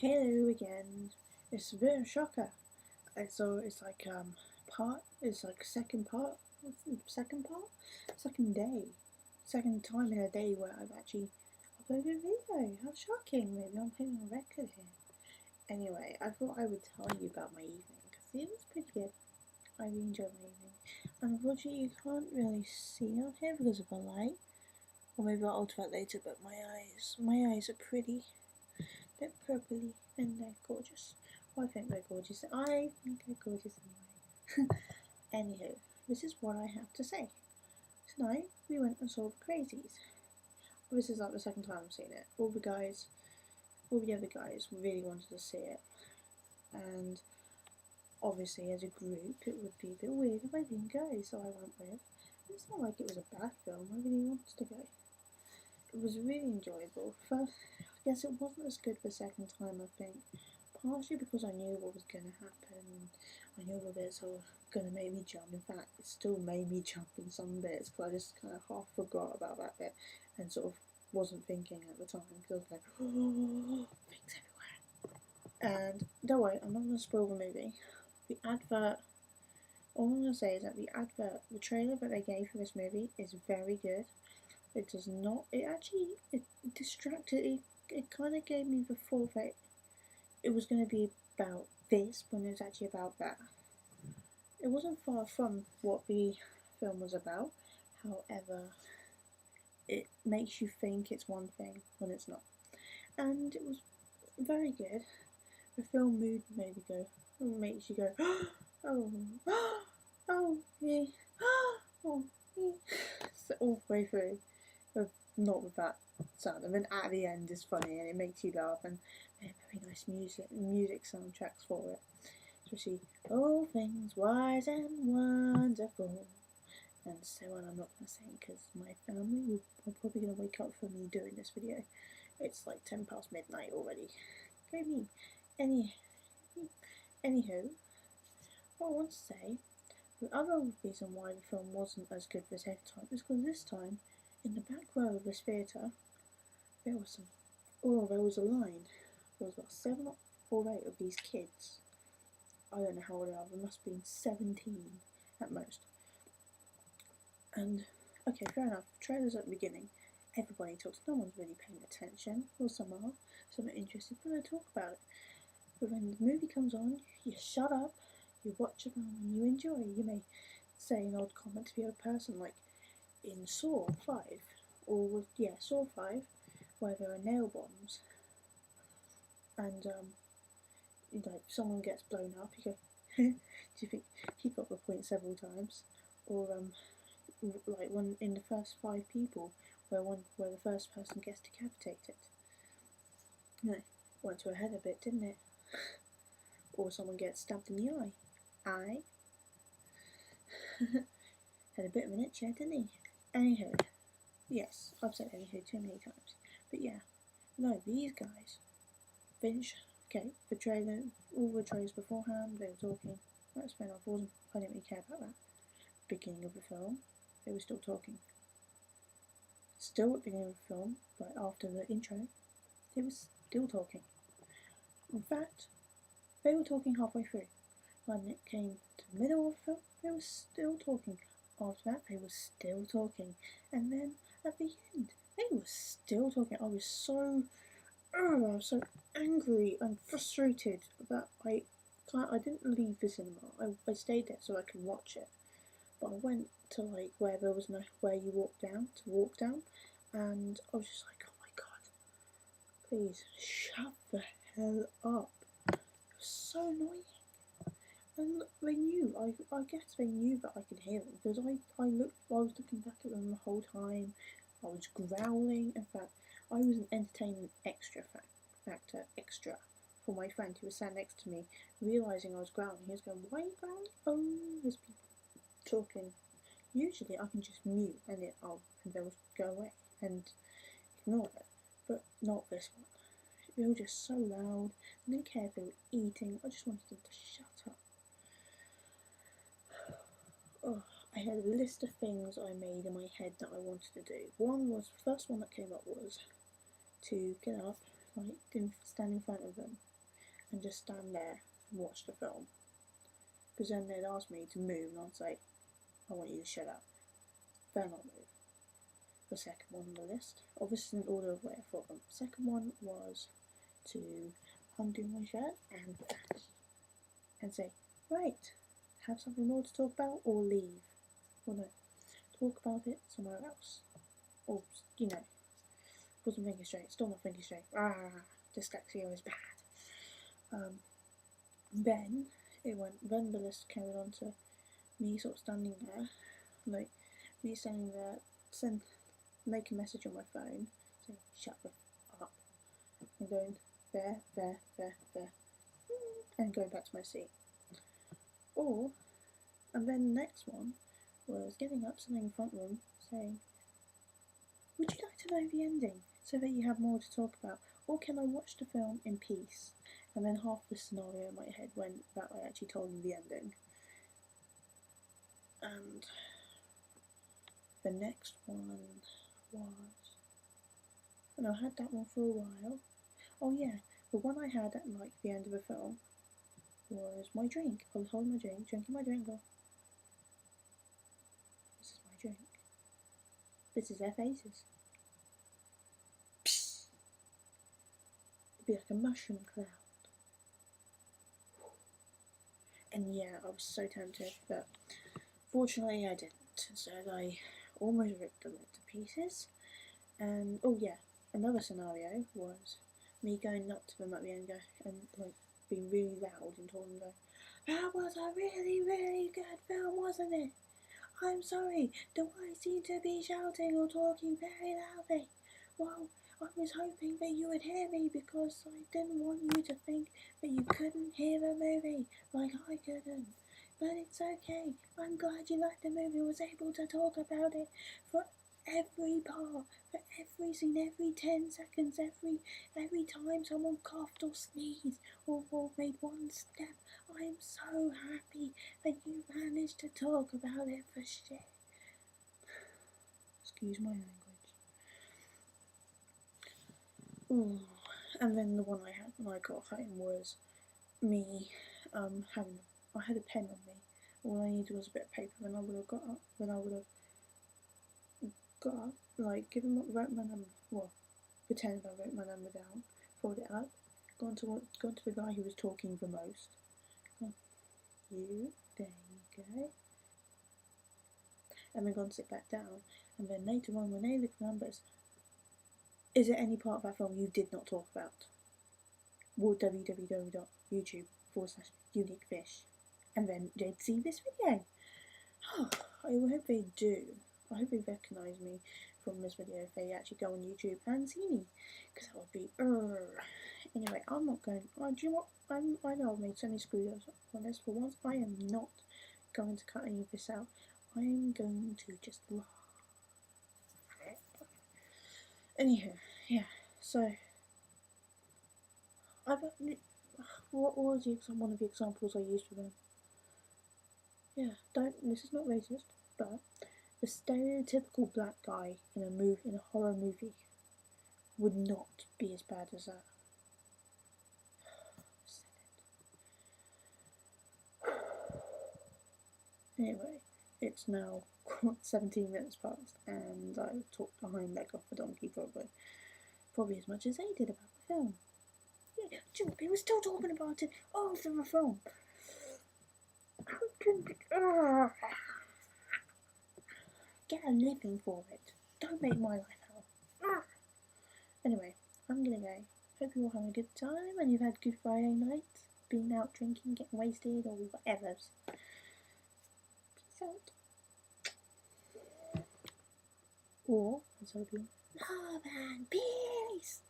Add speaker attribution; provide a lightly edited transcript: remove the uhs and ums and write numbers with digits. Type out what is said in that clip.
Speaker 1: Hello again. It's a bit of a shocker. It's like it's like second part, second day, second time in a day where I've actually uploaded a video. How shocking! Maybe I'm hitting a record here. Anyway, I thought I would tell you about my evening because it was pretty good. I really enjoyed my evening. Unfortunately, you can't really see out here because of the light. Or maybe I'll alter it later. But my eyes are pretty. They're purpley and they're gorgeous. Well, I think they're gorgeous. I think they're gorgeous anyway. Anywho, this is what I have to say. Tonight we went and saw the Crazies. This is like the second time I've seen it. All the other guys really wanted to see it, and obviously as a group it would be a bit weird if I didn't go, so I went with. It's not like it was a bad film. I really wanted to go. It was really enjoyable. First, I guess it wasn't as good the second time, I think. Partially because I knew what was going to happen. I knew the bits were going to make me jump. In fact, it still made me jump in some bits because I just kind of half forgot about that bit and sort of wasn't thinking at the time because I was like, oh, things everywhere. And don't worry, I'm not going to spoil the movie. The advert, all I'm going to say is that the trailer that they gave for this movie is very good. It does not. It distracted. It kind of gave me the thought that it was going to be about this when it was actually about that. It wasn't far from what the film was about. However, it makes you think it's one thing when it's not. And it was very good. The film mood made me go. Makes you go. Oh, oh, yeah, oh, yeah. So all the way through. Not with that sound, and then at the end is funny and it makes you laugh, and very nice music soundtracks for it. Especially all things wise and wonderful, and so on. I'm not gonna sing because my family are probably gonna wake up for me doing this video. It's like 10 past midnight already. Go me. Anywho, what I want to say, the other reason why the film wasn't as good the second time is because this time, in the back row of this theatre, there was a line. There was about 7 or 8 of these kids. I don't know how old they are. They must have been 17 at most. And okay, fair enough. Trailers at the beginning. Everybody talks. No one's really paying attention. Or some are. Some are interested, but they talk about it. But when the movie comes on, you shut up. You watch it and you enjoy. You may say an odd comment to the other person, like in Saw 5, or Saw 5, where there are nail bombs, and like someone gets blown up, you go, do you think he got the point several times? Or like one in the first 5 people, where the first person gets decapitated. No, went to her head a bit, didn't it? Or someone gets stabbed in the eye. Had a bit of an itch there, didn't he? Anywho, yes, I've said anywho too many times. But yeah, no, these guys, okay, the trailer, all the trailers beforehand, they were talking. That's when I didn't really care about that. Beginning of the film, they were still talking. Still at the beginning of the film, right after the intro, they were still talking. In fact, they were talking halfway through. When it came to the middle of the film, they were still talking. After that, they were still talking, and then at the end, they were still talking. I was so angry and frustrated that I didn't leave the cinema. I stayed there so I could watch it, but I went to like where there was where you walk down, and I was just like, oh my god, please shut the hell up. It was so annoying. And they knew, I guess they knew that I could hear them, because I was looking back at them the whole time. I was growling. In fact, I was an entertainment extra for my friend who was sat next to me, realising I was growling. He was going, why are you growling? Oh, there's people talking. Usually I can just mute and they'll go away and ignore it, but not this one. They were just so loud. I didn't care if they were eating. I just wanted them to shut up. Oh, I had a list of things I made in my head that I wanted to do. The first one that came up was to get up, like stand in front of them and just stand there and watch the film. Because then they'd ask me to move, and I'd say, I want you to shut up. Better not move. The second one on the list, obviously in order of where I thought them. The second one was to undo my shirt and say, right, have something more to talk about, or leave. Well, no, talk about it somewhere else. Or, wasn't thinking straight, still not thinking straight. Dyslexia is bad. Then the list carried on to me sort of standing there, make a message on my phone, saying, shut the f up, and going, there, and going back to my seat. And then the next one was getting up, standing in front room, saying, would you like to know the ending, so that you have more to talk about, or can I watch the film in peace? And then half the scenario in my head went that I actually told him the ending. And the next one was, and I had that one for a while. Oh yeah, the one I had at the end of the film was my drink. I was holding my drink, drinking my drink. This is my drink. This is their faces. Psst. It'd be like a mushroom cloud. And yeah, I was so tempted, but fortunately I didn't. So I almost ripped them into pieces. And oh yeah, another scenario was me going up to them at the end and being really loud and telling them, that was a really, really good film, wasn't it? I'm sorry, do I seem to be shouting or talking very loudly? Well, I was hoping that you would hear me because I didn't want you to think that you couldn't hear the movie like I couldn't. But it's okay, I'm glad you liked the movie, was able to talk about it for every part, for every scene, every 10 seconds, every time someone coughed or sneezed or made one step. I am so happy that you managed to talk about it for shit. Excuse my language. Ooh. And then the one I had when I got home was me I had a pen on me. All I needed was a bit of paper, and I would have got up, wrote my number, pretended I wrote my number down, folded it up, gone to the guy who was talking the most. There you go. And then gone to sit back down, and then later on when they look at numbers, is there any part of that film you did not talk about? www.youtube.com/uniquefish, and then they'd see this video. I hope they do. I hope they recognise me from this video if they actually go on YouTube and see me, because that would be Anyway, I'm not going. Do you know what? I know I've made so many screw-ups on this. For once, I am not going to cut any of this out. I am going to just laugh. Anywho, yeah. So, what was one of the examples I used for them? Yeah, this is not racist, but the stereotypical black guy in a horror movie would not be as bad as that. Anyway, it's now 17 minutes past, and I talked behind leg off the donkey probably as much as they did about the film. Yeah, they were still talking about it after the film. Get a living for it. Don't make my life hell. Anyway, I'm gonna go. Hope you're all having a good time and you've had good Friday night, being out drinking, getting wasted, or whatever. Peace out. Or, as I hope you, love and peace.